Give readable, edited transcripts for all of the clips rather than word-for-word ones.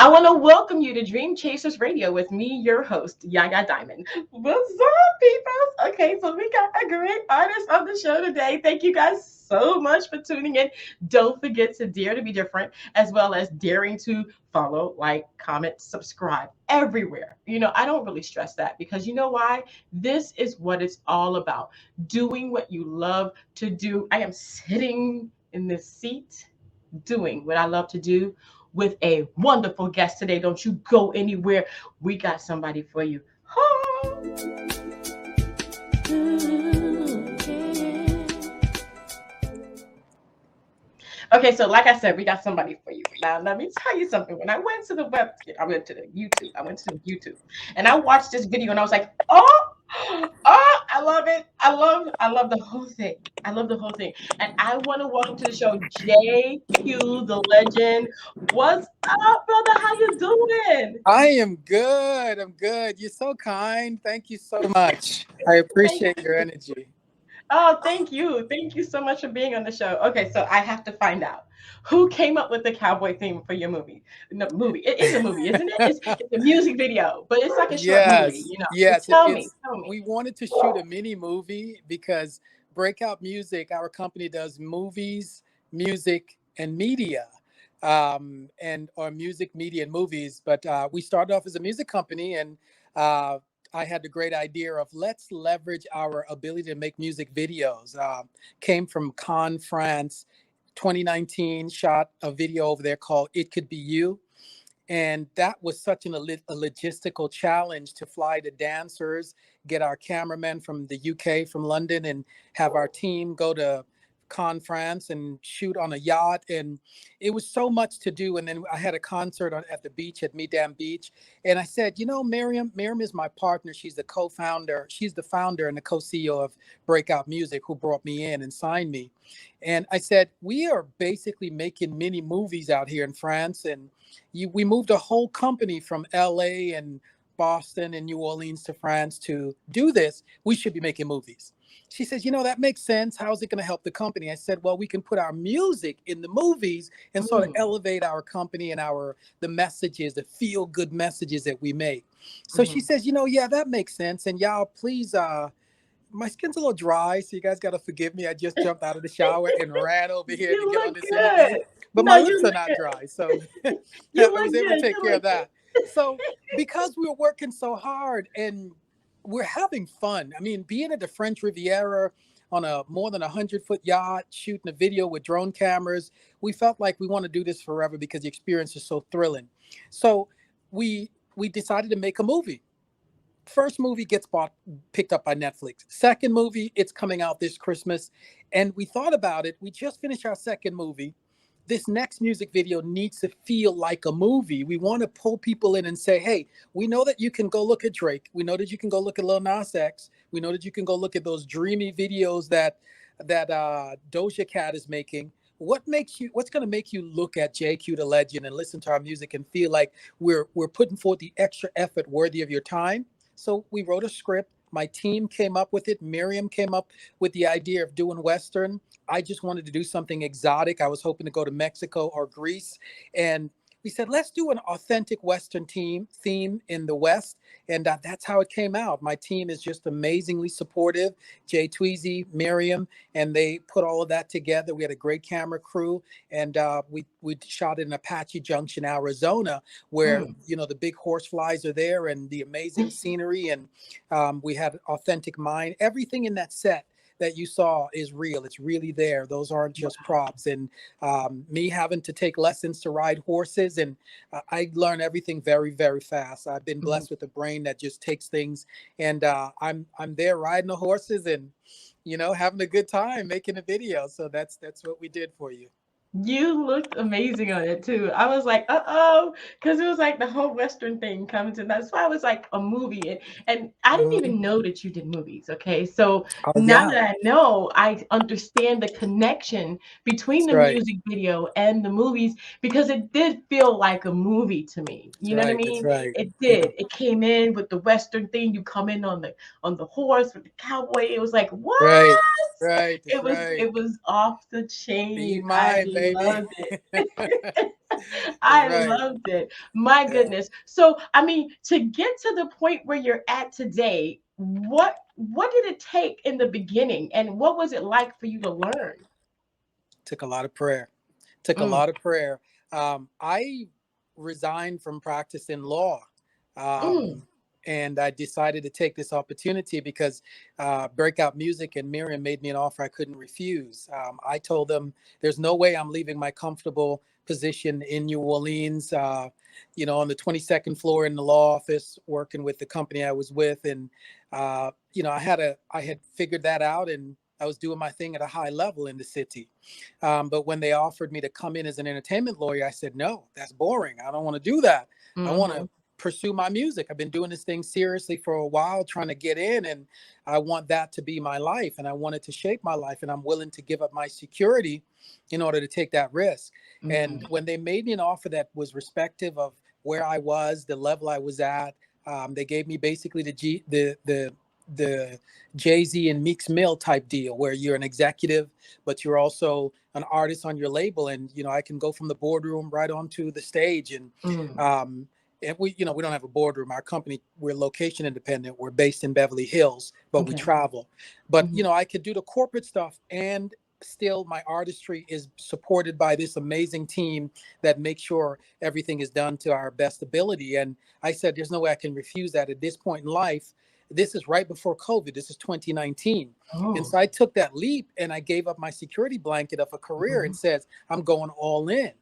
I want to welcome you to Dream Chasers Radio with me, your host, Yaya Diamond. What's up, people? Okay, so we got a great artist on the show today. Thank you guys so much for tuning in. Don't forget to dare to be different, as well as daring to follow, like, comment, subscribe everywhere. I don't really stress that because you know why? This is what it's all about, doing what you love to do. I am sitting in this seat doing what I love to do with a wonderful guest today. Don't you go anywhere. We got somebody for you. Okay, so like I said, we got somebody for you. Now, let me tell you something. When I went to the YouTube, and I watched this video, and I was like, I love it. I love the whole thing. I love the whole thing. And I want to welcome to the show JayQ The Legend. What's up, brother? How you doing? I am good. I'm good. You're so kind. Thank you so much. I appreciate your energy. Oh, thank you. Thank you so much for being on the show. Okay, so I have to find out who came up with the cowboy theme for your movie. No, movie. It is a movie, isn't it? It's a music video, but it's like a short movie, Yes, So yes. tell me, It's tell me. we wanted to shoot a mini movie because Breakout Music, our company, does movies, music, and media, and or music, media, and movies. But we started off as a music company, and uh, I had the great idea of let's leverage our ability to make music videos. Came from Cannes, France, 2019. Shot a video over there called "It Could Be You." And that was such a logistical challenge to fly the dancers, get our cameramen from the UK, from London, and have our team go to Cannes, France, and shoot on a yacht. And it was so much to do. And then I had a concert at the beach at Midam Beach. And I said, Miriam is my partner. She's the co-founder. She's the founder and the co-CEO of Breakout Music, who brought me in and signed me. And I said, we are basically making mini movies out here in France. And we moved a whole company from LA and Boston and New Orleans to France to do this. We should be making movies. She says, that makes sense. How's it going to help the company? I said, well, we can put our music in the movies and sort of Mm, elevate our company and the messages, the feel good messages that we make. So she mhm. says, yeah, that makes sense. And y'all, please, my skin's a little dry, so you guys got to forgive me. I just jumped out of the shower and ran over here to You get on look this interview, good. but No, my you lips are look not good. dry, so You I look was able to good. take You care look of that. good. So because we were working so hard and we're having fun, I mean, being at the French Riviera on a more than 100-foot yacht, shooting a video with drone cameras, we felt like we want to do this forever because the experience is so thrilling. So we decided to make a movie. First movie gets picked up by Netflix. Second movie, it's coming out this Christmas. And we thought about it. We just finished our second movie. This next music video needs to feel like a movie. We want to pull people in and say, hey, we know that you can go look at Drake. We know that you can go look at Lil Nas X. We know that you can go look at those dreamy videos that Doja Cat is making. What's going to make you look at JayQ The Legend and listen to our music and feel like we're putting forth the extra effort worthy of your time? So we wrote a script. My team came up with it. Miriam came up with the idea of doing Western. I just wanted to do something exotic. I was hoping to go to Mexico or Greece. And we said, let's do an authentic Western theme in the West. And that's how it came out. My team is just amazingly supportive. Jay Tweezy, Miriam, and they put all of that together. We had a great camera crew, and we shot in Apache Junction, Arizona, where Mm. the big horse flies are there and the amazing scenery, and we had authentic mine. Everything in that set that you saw is real. It's really there. Those aren't just props. And me having to take lessons to ride horses, and I learn everything very, very fast. I've been Mhm. blessed with a brain that just takes things, and I'm there riding the horses and having a good time making a video. So that's what we did for you. You looked amazing on it too. I was like, uh-oh, because it was like the whole Western thing comes in. That's why I was like a movie. And I didn't Mhm. even know that you did movies. Okay. So Oh now yeah, that I know, I understand the connection between that's the right. music video and the movies because it did feel like a movie to me. That's You know what I right. That's mean? right. It Yeah. did. It came in with the Western thing. You come in on the horse with the cowboy. It was like, what? Right. Right. That's It was right. it was off the Be chain. I mine, baby. loved it. That's I right. loved it. My Yeah. goodness. So, I mean, to get to the point where you're at today, what did it take in the beginning, and what was it like for you to learn? Took a lot of prayer. Took a Mm, lot of prayer. I resigned from practicing law. mm, Um, and I decided to take this opportunity because Breakout Music and Miriam made me an offer I couldn't refuse. I told them there's no way I'm leaving my comfortable position in New Orleans, on the 22nd floor in the law office, working with the company I was with. And, I had figured that out, and I was doing my thing at a high level in the city. But when they offered me to come in as an entertainment lawyer, I said, no, that's boring. I don't want to do that. I want mm-hmm, to pursue my music. I've been doing this thing seriously for a while, trying to get in, and I want that to be my life, and I want it to shape my life, and I'm willing to give up my security in order to take that risk. And mm-hmm, when they made me an offer that was respective of where I was, the level I was at, they gave me basically the Jay-Z and Meek's Mill type deal, where you're an executive, but you're also an artist on your label, and I can go from the boardroom right onto the stage. mm, Um, and we don't have a boardroom. Our company, we're location independent. We're based in Beverly Hills, but we okay. travel. But Mm-hmm, I could do the corporate stuff, and still my artistry is supported by this amazing team that makes sure everything is done to our best ability. And I said, there's no way I can refuse that at this point in life. This is right before COVID. This is 2019. And oh, so I took that leap, and I gave up my security blanket of a career mm-hmm, and says, I'm going all in.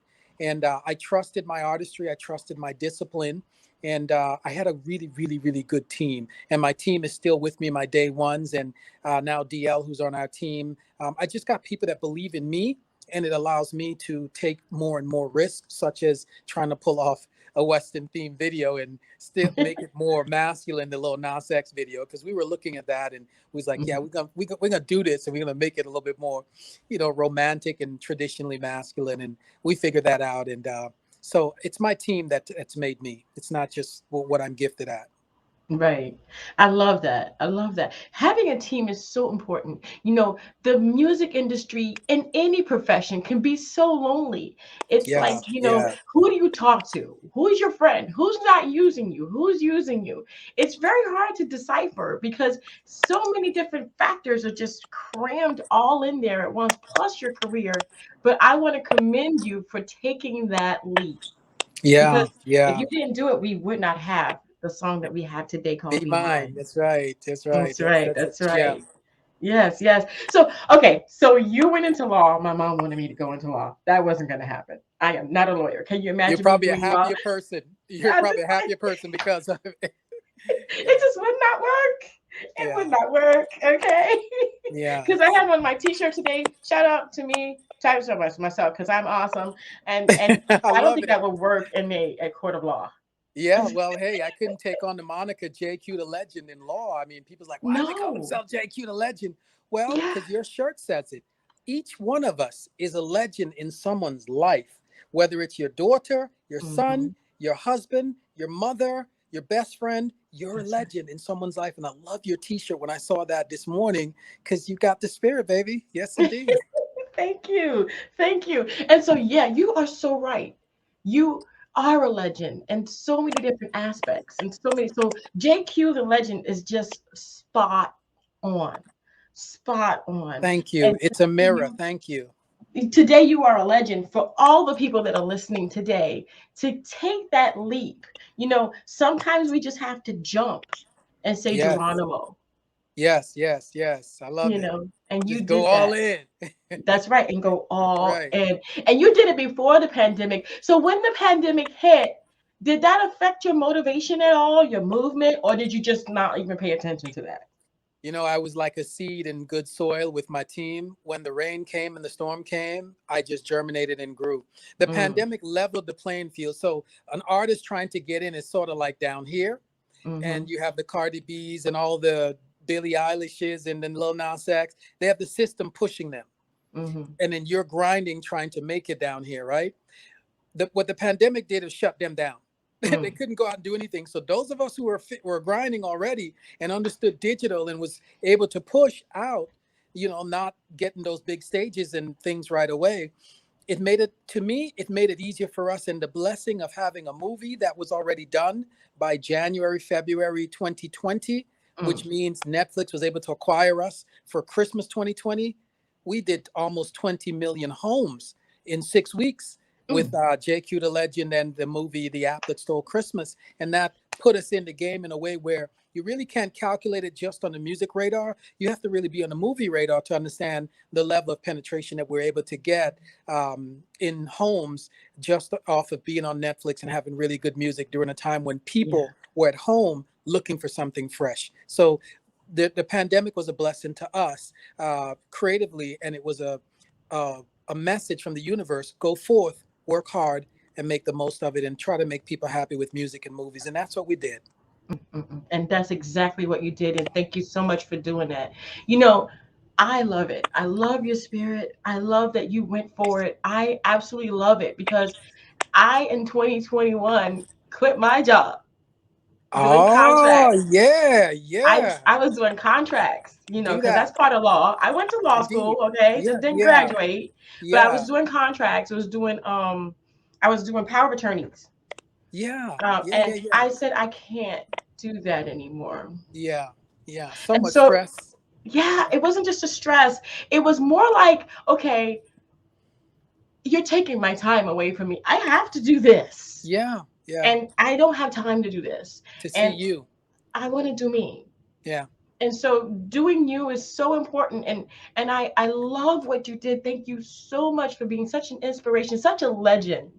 And I trusted my artistry. I trusted my discipline. And I had a really, really, really good team. And my team is still with me, my day ones. And now DL, who's on our team. I just got people that believe in me. And it allows me to take more and more risks, such as trying to pull off a Western themed video and still make it more masculine, the little Nas X video. Because we were looking at that, and we was like, yeah, mm-hmm. we're gonna do this, and we're gonna make it a little bit more, romantic and traditionally masculine. And we figured that out. And so it's my team that's made me. It's not just what I'm gifted at. Right. I love that. I love that. Having a team is so important. The music industry in any profession can be so lonely. It's like, Yeah, yeah, who do you talk to? Who's your friend? Who's not using you? Who's using you? It's very hard to decipher because so many different factors are just crammed all in there at once, plus your career. But I want to commend you for taking that leap yeah, because if yeah. you didn't do it, we would not have the song that we have today called Be Be mine. Mine. That's right. That's right. That's That's right. that's a That's right. gem. Yes, yes. So, okay, so you went into law. My mom wanted me to go into law. That wasn't going to happen. I am not a lawyer. Can you You're imagine me probably a doing law? happier person. You're I probably a just, happier person because of it. it Yeah, just would not work. It would yeah, not work. Okay. yeah. Because I have on my t-shirt today. Shout out to me. Shout out to myself because I'm awesome. And I I don't love think it. that would work in a court of law. Yeah, well, hey, I couldn't take on the moniker JQ The Legend in law. I mean, people's like, why does he call No. himself JQ The Legend? Well, Yeah. because your shirt says it. Each one of us is a legend in someone's life, whether it's your daughter, your Hmm. son, your husband, your mother, your best friend, you're a That's right. legend in someone's life. And I love your t-shirt when I saw that this morning because you got the spirit, baby. Yes, indeed. Thank you. Thank you. And so, yeah, you are so right. You are a legend in so many different aspects and so many. So, JQ the legend is just spot on. Spot on. Thank you. And It's a today mirror. Thank you. today you are a legend for all the people that are listening today to take that leap. Sometimes we just have to jump and say Yes. Geronimo, Yes, yes, yes. I love it. and you Just go did all that. in. That's right, and go That's all right. in. And you did it before the pandemic. So when the pandemic hit, did that affect your motivation at all, your movement, or did you just not even pay attention to that? I was like a seed in good soil with my team. When the rain came and the storm came, I just germinated and grew. The Mm, pandemic leveled the playing field. So an artist trying to get in is sort of like down here, mm-hmm, and you have the Cardi B's and all the Billie Eilishes and then Lil Nas X. They have the system pushing them, mm-hmm, and then you're grinding trying to make it down here, right? What the pandemic did is shut them down. They mm, couldn't go out and do anything. So those of us who were grinding already and understood digital and was able to push out, not getting those big stages and things right away, it made it, to me, it made it easier for us, and the blessing of having a movie that was already done by January, February 2020, which Mm, means Netflix was able to acquire us for Christmas 2020. We did almost 20 million homes in 6 weeks with mm. JayQ The Legend and the movie The App That Stole Christmas. And that put us in the game in a way where you really can't calculate it just on the music radar. You have to really be on the movie radar to understand the level of penetration that we're able to get in homes just off of being on Netflix and having really good music during a time when Yeah, people were at home looking for something fresh. So the pandemic was a blessing to us creatively, and it was a message from the universe: go forth, work hard, and make the most of it, and try to make people happy with music and movies. And that's what we did. mm-mm. And that's exactly what you did. And thank you so much for doing that. You know, I love it. I love your spirit. I love that you went for it. I absolutely love it because I, in 2021, quit my job doing Oh, contracts. yeah, I yeah. I was doing contracts, Do because that's that. part of law. I went to law Indeed. school, okay, Yeah, just didn't yeah, graduate, but I was yeah, doing contracts. I was doing power of attorneys, yeah, yeah, yeah, and yeah, I said I can't do that anymore. yeah, yeah. So And much so, stress. yeah, it wasn't just a stress. It was more like, okay, you're taking my time away from me. I have to do this, Yeah, yeah. and I don't have time to do this, To see and you. I want to do me. Yeah. And so doing you is so important, and I love what you did. Thank you so much for being such an inspiration, such a legend.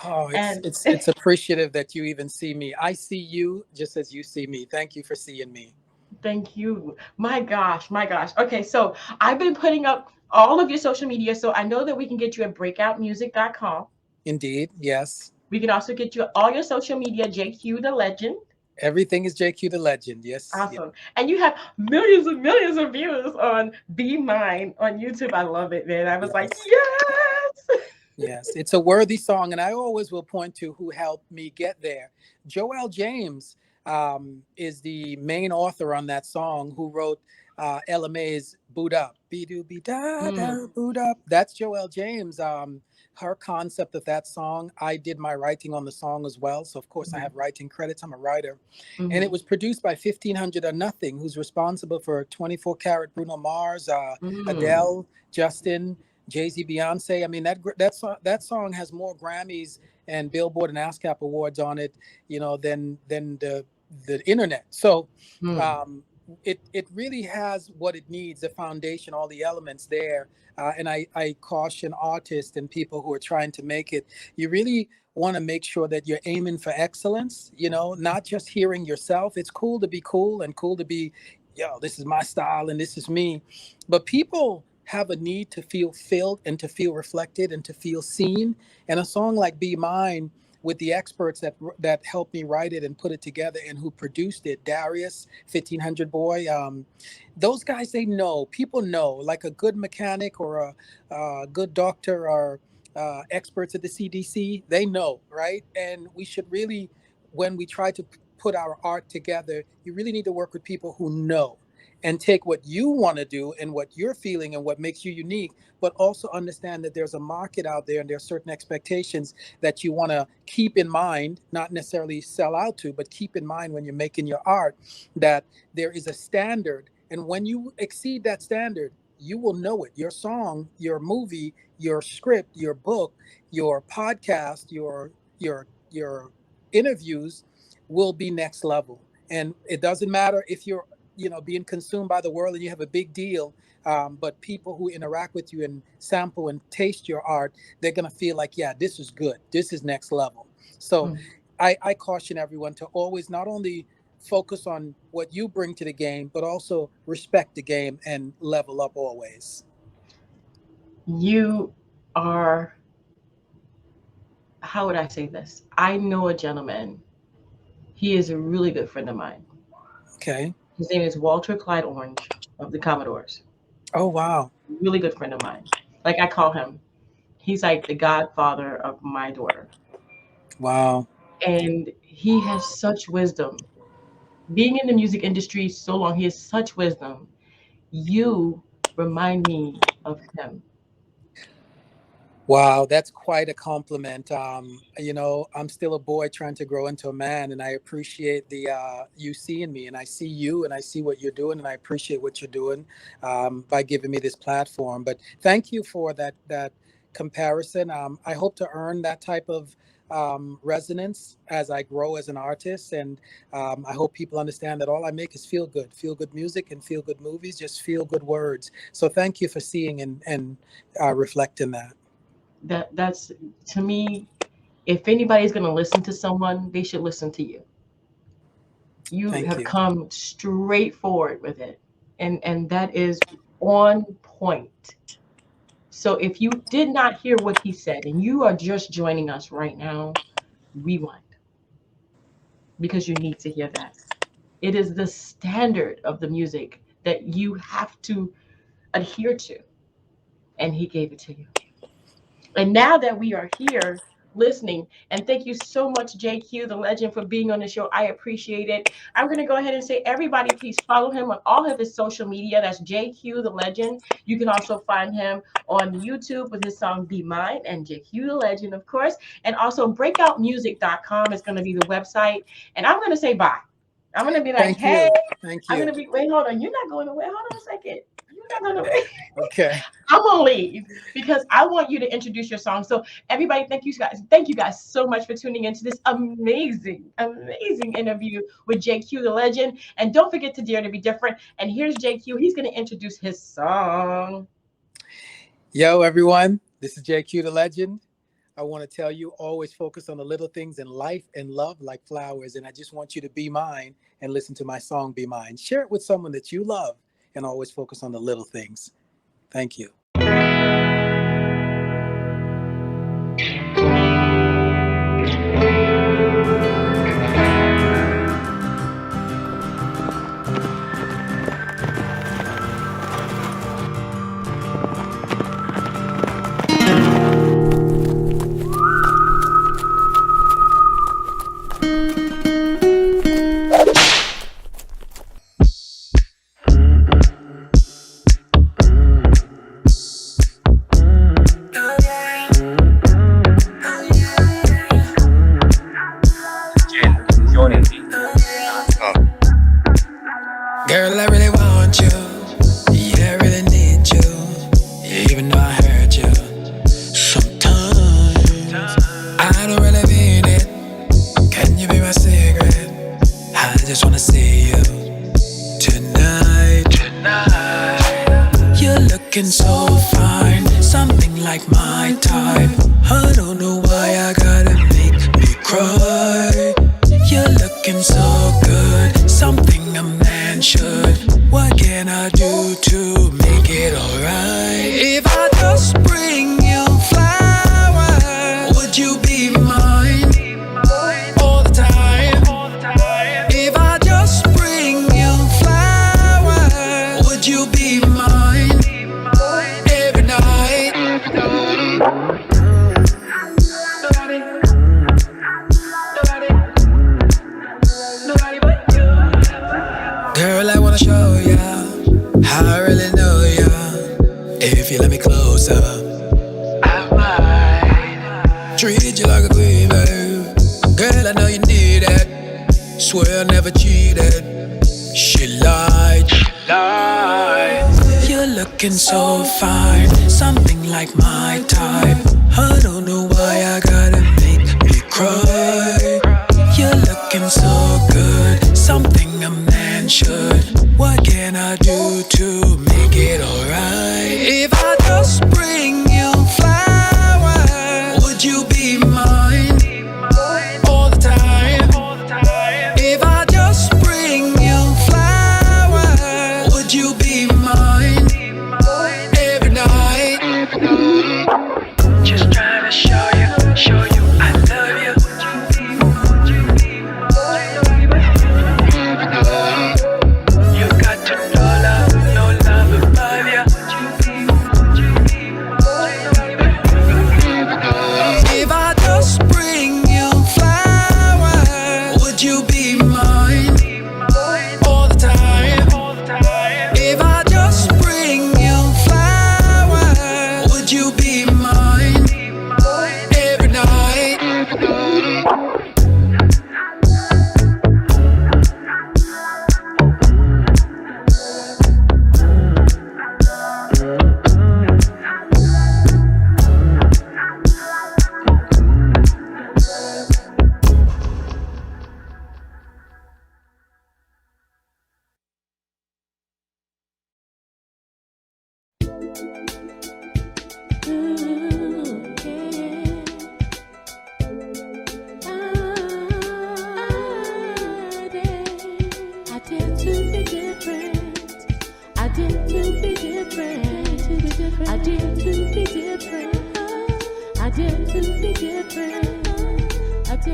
Oh, And it's appreciative that you even see me. I see you just as you see me. Thank you for seeing me. thank you. My gosh, my gosh. Okay, so I've been putting up all of your social media, so I know that we can get you at breakoutmusic.com. Indeed. Yes. We can also get you all your social media, JayQ The Legend. Everything is JayQ The Legend. Yes. Yeah. Awesome. And you have millions of views on Be Mine on YouTube. I love it, man. I was like, Yes. yes. Yes. It's a worthy song, and I always will point to who helped me get there. Joelle James is the main author on that song, who wrote LMA's "Boot Up," "Be Do Be Da Mm, Da Boot Up." That's Joelle James. Her concept of that song. I did my writing on the song as well, so of course I mhm, have writing credits. I'm a writer, and it mhm, was produced by 1500 or Nothing, who's responsible for 24 Karat, Bruno Mars, mm. Adele, Justin, Jay-Z, Beyonce. I mean, that song has more Grammys and Billboard and ASCAP awards on it, than the internet. So Mm. um, it really has what it needs, the foundation, all the elements there. And I caution artists and people who are trying to make it. You really want to make sure that you're aiming for excellence. Not just hearing yourself. It's cool to be cool and cool to be, yo, this is my style and this is me. But people have a need to feel filled and to feel reflected and to feel seen. And a song like Be Mine, with the experts that helped me write it and put it together and who produced it, Darius, 1500 Boy, those guys, they know, people know, like a good mechanic or a good doctor or experts at the CDC, they know, right? And we should really, when we try to put our art together, you really need to work with people who know and take what you want to do and what you're feeling and what makes you unique, but also understand that there's a market out there and there are certain expectations that you want to keep in mind, not necessarily sell out to, but keep in mind when you're making your art, that there is a standard. And when you exceed that standard, you will know it. Your song, your movie, your script, your book, your podcast, your interviews will be next level. And it doesn't matter if you're being consumed by the world and you have a big deal, but people who interact with you and sample and taste your art, they're going to feel like, yeah, this is good, this is next level. So Mm. I caution everyone to always not only focus on what you bring to the game, but also respect the game and level up always. You are, how would I say this? I know a gentleman. He is a really good friend of mine. Okay. His name is Walter Clyde Orange of the Commodores. Oh, wow. Really good friend of mine. Like I call him. He's like the godfather of my daughter. Wow. And he has such wisdom. Being in the music industry so long, he has such wisdom. You remind me of him. Wow, that's quite a compliment. I'm still a boy trying to grow into a man, and I appreciate the you seeing me, and I see you, and I see what you're doing, and I appreciate what you're doing by giving me this platform. But thank you for that comparison. I hope to earn that type of resonance as I grow as an artist, and I hope people understand that all I make is feel good music, and feel good movies, just feel good words. So thank you for seeing and reflecting that. That's to me, if anybody's going to listen to someone, they should listen to you. You Thank have you. come straight forward with it, and that is on point. So if you did not hear what he said and you are just joining us right now, rewind, because you need to hear that. It is the standard of the music that you have to adhere to, and he gave it to you. And now that we are here listening, and thank you so much, JayQ The Legend, for being on the show. I appreciate it. I'm going to go ahead and say, everybody, please follow him on all of his social media. That's JayQ The Legend. You can also find him on YouTube with his song Be Mine, and JayQ The Legend, of course. And also breakoutmusic.com is going to be the website. And I'm going to say bye. I'm going to be like, Thank hey, you. Thank I'm going you. to be, wait, hold on. You're not going away. Hold on a second. You're not going away. Okay. I'm gonna leave because I want you to introduce your song. So everybody, thank you guys so much for tuning into this amazing, amazing interview with JayQ The Legend. And don't forget to dare to be different. And here's JayQ. He's gonna introduce his song. Yo, everyone. This is JayQ The Legend. I want to tell you, always focus on the little things in life and love like flowers. And I just want you to be mine and listen to my song, Be Mine. Share it with someone that you love and always focus on the little things. Thank you. Girl, I really want you. Yeah, I really need you. Even though I hurt you. Sometimes I don't really mean it. Can you be my secret? I just wanna see you tonight. You're looking so fine, something like my type. I don't know why I gotta make me cry. You're looking so good, something a man should. What can I do to make it alright? If I just bring you flowers, would you be mine all the time? If I just bring you flowers, would you be mine every night? Girl, I wanna show ya how I really know ya. If you let me closer, I might treat you like a queen, babe. Girl, I know you need it. Swear I never cheated. She lied. You're looking so fine, something like my type. I don't know why I gotta make me cry. You're looking so good, something a man should. What can I do to make it alright? If I just bring you flowers, would you be mine all the time? If I just bring you flowers, would you be mine every night? Just trying to show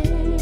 good.